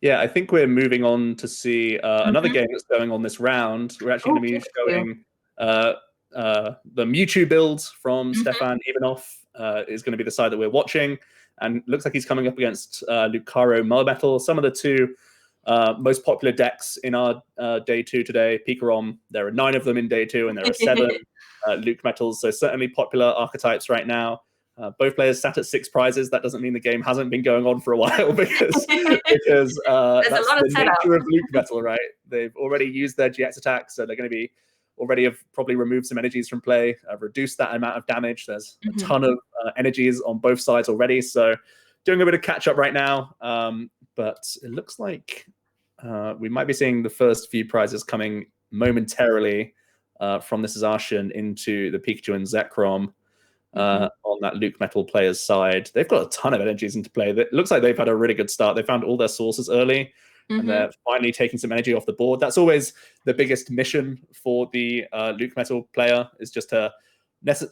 Yeah, I think we're moving on to see another game that's going on this round. We're actually Oh, going to be please do. showing the Mewtwo build from Mhm. Stefan Ivanov is going to be the side that we're watching. And looks like he's coming up against Lucario Metal, some of the two most popular decks in our day two today. Pikarom, there are 9 of them in day two, and there are 7 Luke Metals. So certainly popular archetypes right now. Both players sat at 6 prizes. That doesn't mean the game hasn't been going on for a while because There's a that's lot of the setup. nature of Luke Metal, right? They've already used their GX attack, so they're going to be already have probably removed some energies from play, reduced that amount of damage. There's a Mhm. ton of energies on both sides already, so doing a bit of catch up right now. But it looks like we might be seeing the first few prizes coming momentarily from this Zacian into the Pikachu and Zekrom on that Luke Metal player's side. They've got a ton of energies into play. It looks like they've had a really good start. They found all their sources early, and Mhm. they're finally taking some energy off the board. That's always the biggest mission for the Luke Metal player, is just to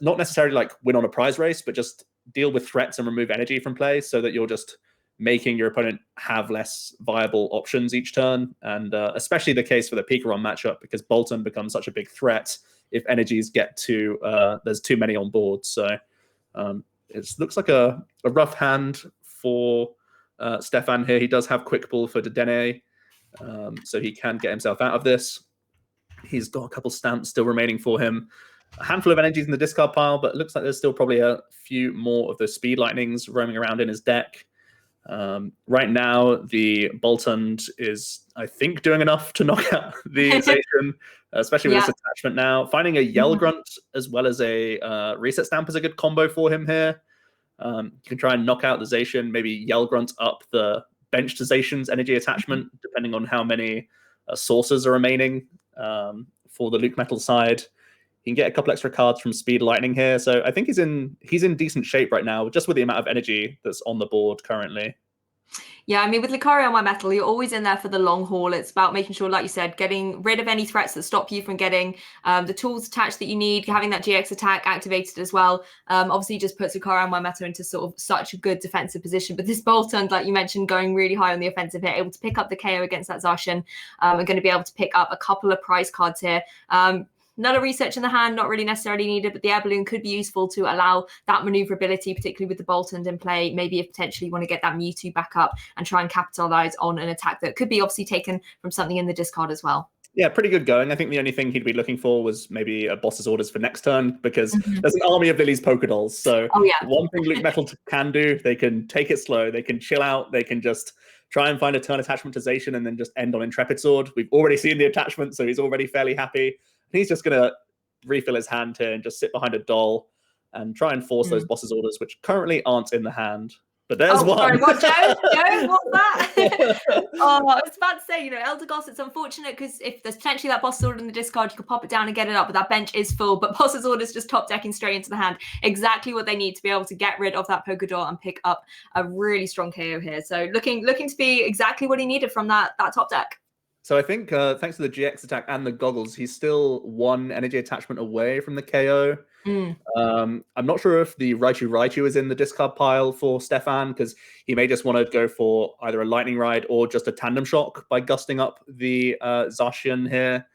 not necessarily like win on a prize race, but just deal with threats and remove energy from play so that you're just making your opponent have less viable options each turn. And especially the case for the Pikarom matchup, because Bolton becomes such a big threat if energies get to there's too many on board. So it looks like a rough hand for Stefan here. He does have quick ball for Dedenne, so he can get himself out of this. He's got a couple stamps still remaining for him. A handful of energies in the discard pile, but it looks like there's still probably a few more of the speed lightnings roaming around in his deck. Right now, the Boltund is, I think, doing enough to knock out the Zacian, especially with Yeah. this attachment now. Finding a Yell Grunt as well as a Reset Stamp is a good combo for him here. You can try and knock out the Zacian, maybe Yell Grunt up the bench to Zacian's energy attachment, depending on how many sources are remaining for the Luke Metal side. He can get a couple extra cards from Speed Lightning here, so I think he's in decent shape right now, just with the amount of energy that's on the board currently. Yeah, I mean, with Lucario on my metal, you're always in there for the long haul. It's about making sure, like you said, getting rid of any threats that stop you from getting the tools attached that you need, having that GX attack activated as well. Obviously, just puts Lucario on my metal into sort of such a good defensive position. But this Boltund, like you mentioned, going really high on the offensive here, able to pick up the KO against that Zacian, and going to be able to pick up a couple of prize cards here. None of research in the hand, not really necessarily needed, but the air balloon could be useful to allow that maneuverability, particularly with the Boltund in play. Maybe if potentially you want to get that Mewtwo back up and try and capitalize on an attack that could be obviously taken from something in the discard as well. Yeah, pretty good going. I think the only thing he'd be looking for was maybe a boss's orders for next turn, because there's an army of Lily's Pokedolls. So one thing Luke Metal can do, they can take it slow, they can chill out, they can just try and find a turn attachment to Zacian and then just end on Intrepid Sword. We've already seen the attachment, so he's already fairly happy. He's just going to refill his hand here and just sit behind a doll and try and force those boss's orders, which currently aren't in the hand. But there's one. Sorry, what, Joe? Joe, what's that? I was about to say, Elder Goss, it's unfortunate because if there's potentially that boss order in the discard, you could pop it down and get it up, but that bench is full. But boss's order is just top decking straight into the hand. Exactly what they need to be able to get rid of that Pokedoll and pick up a really strong KO here. So looking to be exactly what he needed from that top deck. So I think thanks to the GX attack and the goggles, he's still 1 energy attachment away from the KO. I'm not sure if the Raichu is in the discard pile for Stefan, because he may just want to go for either a Lightning Ride or just a Tandem Shock by gusting up the Zacian here.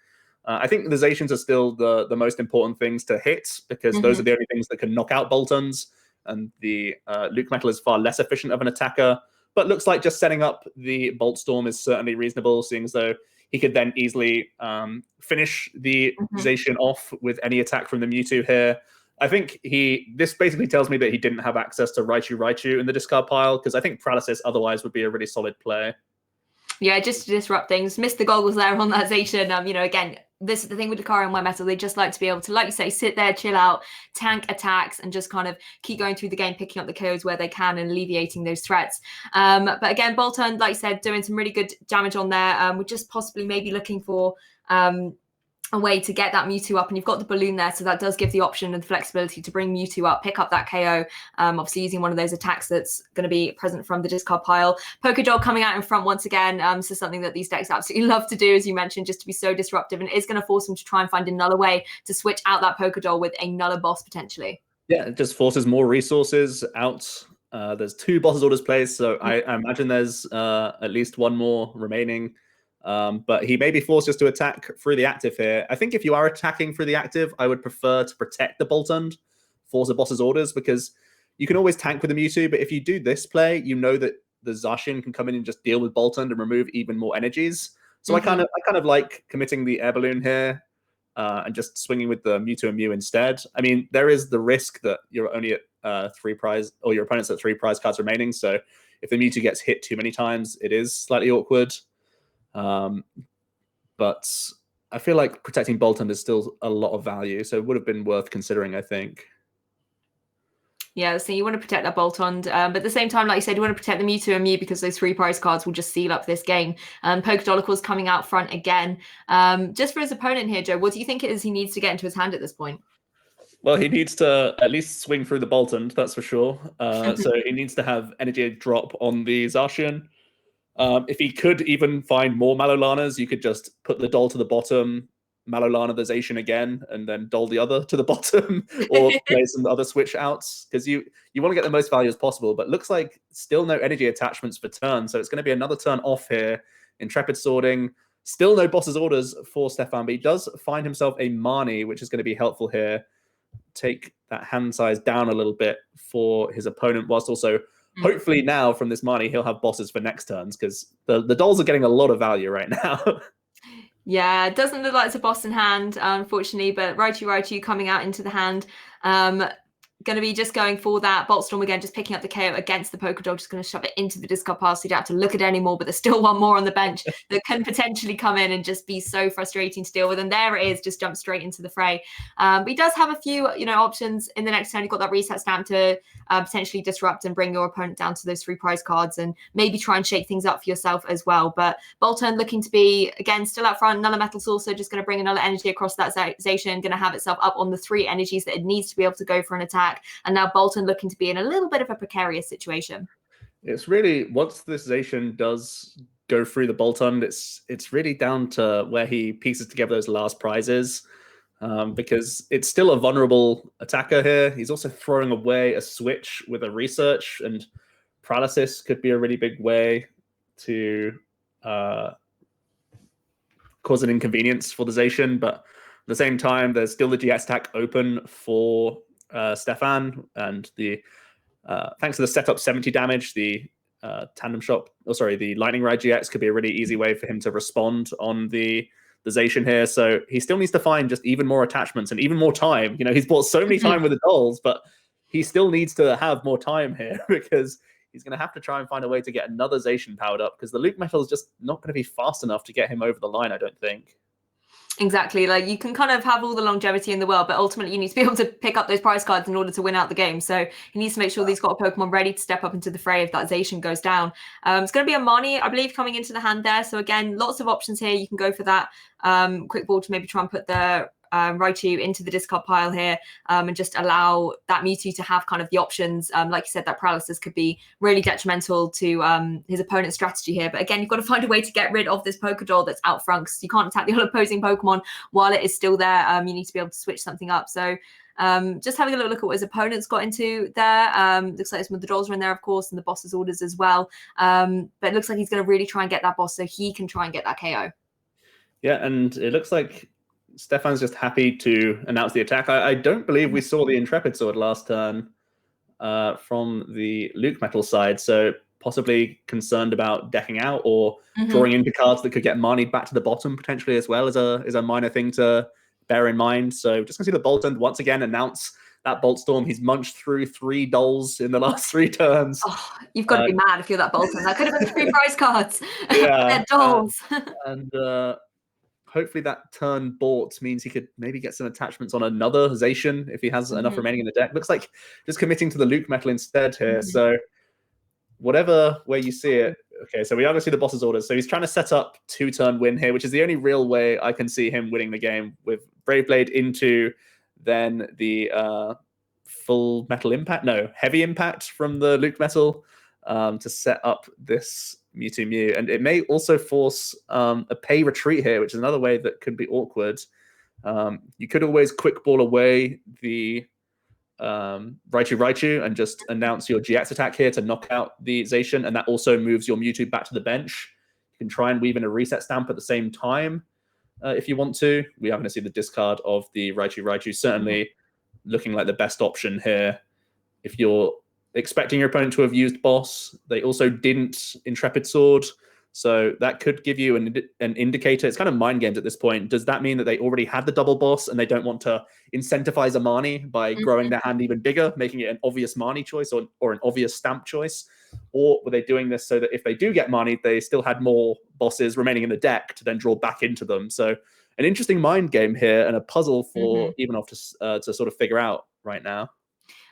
I think the Zacians are still the most important things to hit, because those are the only things that can knock out Boltons, and the Luke Metal is far less efficient of an attacker. But looks like just setting up the Bolt Storm is certainly reasonable, seeing as though he could then easily finish the Zacian off with any attack from the Mewtwo here. I think this basically tells me that he didn't have access to Raichu in the discard pile, because I think Paralysis otherwise would be a really solid play. Yeah, just to disrupt things. Missed the goggles there on that Zacian. Again, this is the thing with Lucario and my metal. They just like to be able to, like you say, sit there, chill out, tank attacks, and just kind of keep going through the game, picking up the KOs where they can and alleviating those threats. But again, Boltund, like you said, doing some really good damage on there. We're just possibly maybe looking for a way to get that Mewtwo up, and you've got the balloon there, so that does give the option and the flexibility to bring Mewtwo up, pick up that KO, obviously using one of those attacks that's going to be present from the discard pile. Pokedoll coming out in front once again. This is something that these decks absolutely love to do, as you mentioned, just to be so disruptive, and it is going to force them to try and find another way to switch out that Pokedoll with another boss potentially. Yeah, it just forces more resources out There's 2 bosses orders placed, so I imagine there's at least 1 more remaining. But he may be forced just to attack through the active here. I think if you are attacking through the active, I would prefer to protect the Boltund, force the boss's orders, because you can always tank with the Mewtwo, but if you do this play, you know that the Zacian can come in and just deal with Boltund and remove even more energies. So I kind of like committing the air balloon here and just swinging with the Mewtwo and Mew instead. I mean, there is the risk that you're only at 3 prize, or your opponent's at 3 prize cards remaining. So if the Mewtwo gets hit too many times, it is slightly awkward. But I feel like protecting Boltund is still a lot of value, so it would have been worth considering, I think. Yeah, so you want to protect that Boltund, but at the same time, like you said, you want to protect the Mewtwo and Mew because those 3 prize cards will just seal up this game. Pokedolical's coming out front again. Just for his opponent here, Joe, what do you think it is he needs to get into his hand at this point? Well, he needs to at least swing through the Boltund, that's for sure. So he needs to have energy drop on the Zacian. If he could even find more Malolanas, you could just put the Doll to the bottom, Malolana the Zacian again, and then Doll the other to the bottom, or play some other switch outs, because you want to get the most value as possible. But looks like still no energy attachments for turn, so it's going to be another turn off here. Intrepid Sorting, still no boss's orders for Stefan, but he does find himself a Marnie, which is going to be helpful here. Take that hand size down a little bit for his opponent, whilst also hopefully now from this Marnie he'll have bosses for next turns, because the dolls are getting a lot of value right now. Yeah, it doesn't look like it's a boss in hand, unfortunately, but Raichu coming out into the hand. Going to be just going for that Bolt Storm again, just picking up the KO against the Pokedol, just going to shove it into the discard pile so you don't have to look at it anymore, but there's still 1 more on the bench that can potentially come in and just be so frustrating to deal with. And there it is, just jump straight into the fray. But he does have a few, options in the next turn. You've got that reset stamp to potentially disrupt and bring your opponent down to those 3 prize cards and maybe try and shake things up for yourself as well. But Boltund looking to be, again, still up front. Nulla Metal's also just going to bring another energy across that Zacian, going to have itself up on the 3 energies that it needs to be able to go for an attack. And now Boltund looking to be in a little bit of a precarious situation. It's really, once this Zacian does go through the Boltund, it's really down to where he pieces together those last prizes, because it's still a vulnerable attacker here. He's also throwing away a switch with a research, and paralysis could be a really big way to cause an inconvenience for the Zacian. But at the same time, there's still the GX attack open for Stefan, and the thanks to the setup 70 damage, the the Lightning Ride GX could be a really easy way for him to respond on the Zacian here. So he still needs to find just even more attachments and even more time. He's bought so many time with the dolls, but he still needs to have more time here because he's going to have to try and find a way to get another Zacian powered up, because the Luke Metal is just not going to be fast enough to get him over the line, I don't think. Exactly. Like, you can kind of have all the longevity in the world, but ultimately you need to be able to pick up those prize cards in order to win out the game. So he needs to make sure that he's got a Pokemon ready to step up into the fray if that Zacian goes down. It's going to be a Marnie, I believe, coming into the hand there. So again, lots of options here. You can go for that quick ball to maybe try and put the Raichu into the discard pile here, and just allow that Mewtwo to have kind of the options. Like you said, that paralysis could be really detrimental to his opponent's strategy here. But again, you've got to find a way to get rid of this Pokédoll that's out front, because you can't attack the opposing Pokemon while it is still there. You need to be able to switch something up. So just having a little look at what his opponent's got into there. Looks like some of the dolls are in there, of course, and the boss's orders as well. But it looks like he's going to really try and get that boss so he can try and get that KO. Yeah, and it looks like Stefan's just happy to announce the attack. I don't believe we saw the Intrepid Sword last turn from the Luke Metal side, so possibly concerned about decking out or drawing into cards that could get Marnied back to the bottom potentially as well, is a minor thing to bear in mind. So just going to see the Boltund once again announce that Bolt Storm. He's munched through 3 dolls in the last 3 turns. Oh, you've got to be mad if you're that Boltund. That could have been 3 prize cards. Yeah, they're dolls. and hopefully that turn bought means he could maybe get some attachments on another Zacian if he has enough remaining in the deck. Looks like just committing to the Luke Metal instead here. So whatever way you see it. Okay, so we are going to see the boss's orders. So he's trying to set up 2-turn win here, which is the only real way I can see him winning the game, with Brave Blade into then the full metal impact. No, heavy impact from the Luke Metal to set up this Mewtwo Mew. And it may also force a pay retreat here, which is another way that could be awkward. You could always quick ball away the Raichu and just announce your GX attack here to knock out the Zacian, and that also moves your Mewtwo back to the bench. You can try and weave in a reset stamp at the same time if you want to. We are going to see the discard of the Raichu. Certainly looking like the best option here. If you're expecting your opponent to have used Boss, they also didn't Intrepid Sword. So that could give you an indicator. It's kind of mind games at this point. Does that mean that they already had the double boss and they don't want to incentivize a Marnie by growing their hand even bigger, making it an obvious Marnie choice or an obvious stamp choice? Or were they doing this so that if they do get Marnie, they still had more bosses remaining in the deck to then draw back into them? So an interesting mind game here and a puzzle for Evenov to sort of figure out right now.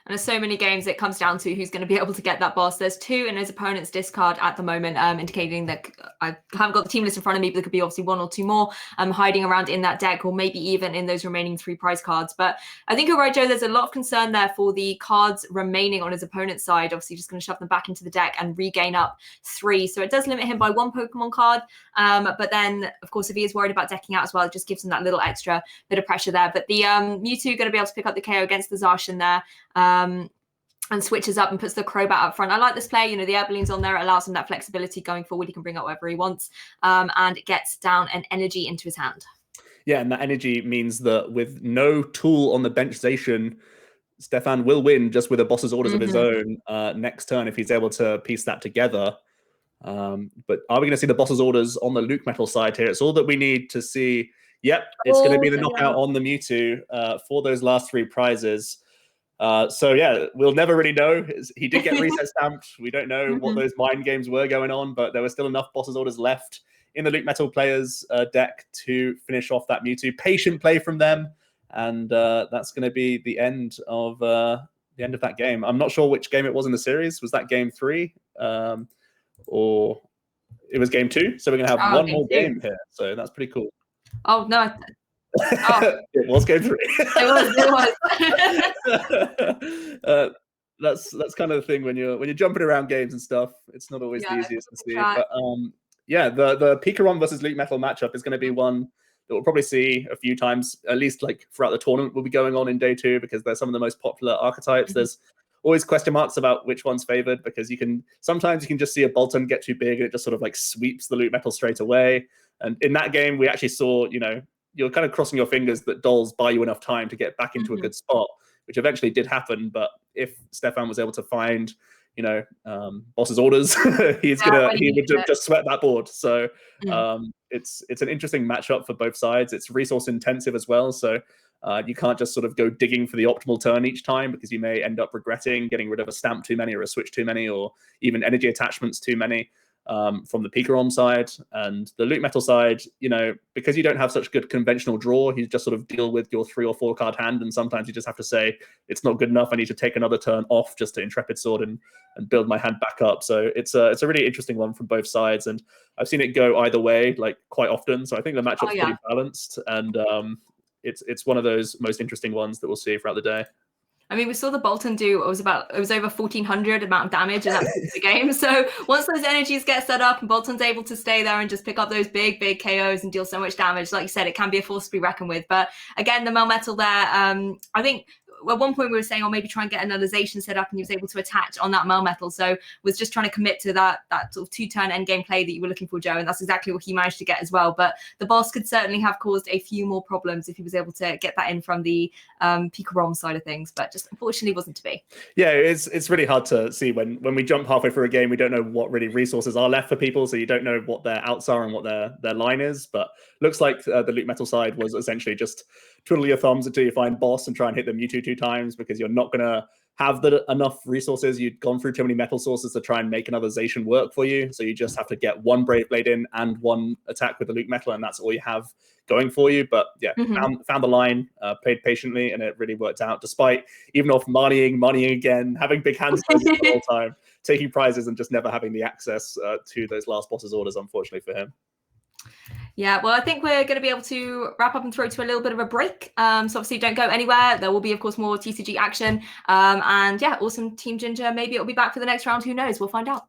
And there's so many games it comes down to who's going to be able to get that boss. There's 2 in his opponent's discard at the moment, indicating that I haven't got the team list in front of me, but there could be obviously 1 or 2 more hiding around in that deck, or maybe even in those remaining 3 prize cards. But I think you're right, Joe. There's a lot of concern there for the cards remaining on his opponent's side. Obviously, just going to shove them back into the deck and regain up 3. So it does limit him by 1 Pokemon card. But then, of course, if he is worried about decking out as well, it just gives him that little extra bit of pressure there. But the Mewtwo going to be able to pick up the KO against the Zacian there. And switches up and puts the Crobat up front. I like this play. You know, the Airballoon's on there. It allows him that flexibility going forward. He can bring up whatever he wants and gets down an energy into his hand. Yeah, and that energy means that with no tool on the bench Zacian, Stefan will win just with a boss's orders of his own next turn if he's able to piece that together. But are we going to see the boss's orders on the Luke Metal side here? It's all that we need to see. Yep, it's going to be the knockout on the Mewtwo for those last 3 prizes. So yeah, we'll never really know. He did get reset stamped. We don't know what those mind games were going on, but there were still enough boss's orders left in the Luke Metal players deck to finish off that Mewtwo. Patient play from them, and that's going to be the end of that game. I'm not sure which game it was in the series. Was that game 3, or it was game 2? So we're going to have one more game here. So that's pretty cool. Oh no. Oh. It was game 3. It was. That's kind of the thing when you're jumping around games and stuff. It's not always the easiest to see. But yeah, the Pikarom versus Luke Metal matchup is going to be one that we'll probably see a few times, at least like throughout the tournament. Will be going on in day 2 because they're some of the most popular archetypes. There's always question marks about which one's favored because sometimes you can just see a Bolton get too big and it just sort of like sweeps the Luke Metal straight away. And in that game, we actually saw, you're kind of crossing your fingers that Dolls buy you enough time to get back into a good spot, which eventually did happen. But if Stefan was able to find, boss's orders, he would just sweat that board. So it's an interesting matchup for both sides. It's resource intensive as well. So you can't just sort of go digging for the optimal turn each time because you may end up regretting getting rid of a stamp too many or a switch too many or even energy attachments too many. From the Pikarom side and the Luke Metal side, because you don't have such good conventional draw, you just sort of deal with your 3 or 4 card hand, and sometimes you just have to say it's not good enough. I need to take another turn off just to Intrepid Sword and build my hand back up. So it's a really interesting one from both sides, and I've seen it go either way like quite often. So I think the matchup's pretty balanced, and it's one of those most interesting ones that we'll see throughout the day. I mean, we saw the Bolton do, it was over 1,400 amount of damage in that particular game. So once those energies get set up and Bolton's able to stay there and just pick up those big KOs and deal so much damage, like you said, it can be a force to be reckoned with. But again, the Melmetal there, I think at one point we were saying, maybe try and get another Zacian set up, and he was able to attach on that Melmetal. So was just trying to commit to that sort of 2-turn endgame play that you were looking for, Joe, and that's exactly what he managed to get as well. But the boss could certainly have caused a few more problems if he was able to get that in from the Pikarom side of things, but just unfortunately wasn't to be. Yeah, it's really hard to see when we jump halfway through a game. We don't know what really resources are left for people, so you don't know what their outs are and what their line is. But looks like the Luke Metal side was essentially just twiddle your thumbs until you find boss and try and hit the Mewtwo 2 times because you're not going to have enough resources. You've gone through too many metal sources to try and make another Zacian work for you. So you just have to get 1 Brave Blade in and 1 attack with the Luke Metal, and that's all you have going for you. But yeah, found the line, played patiently, and it really worked out despite even off moneying again, having big hands the whole time, taking prizes and just never having the access to those last boss's orders, unfortunately for him. Yeah, well, I think we're going to be able to wrap up and throw to a little bit of a break. So obviously don't go anywhere. There will be, of course, more TCG action. And yeah, awesome Team Ginger. Maybe it'll be back for the next round. Who knows? We'll find out.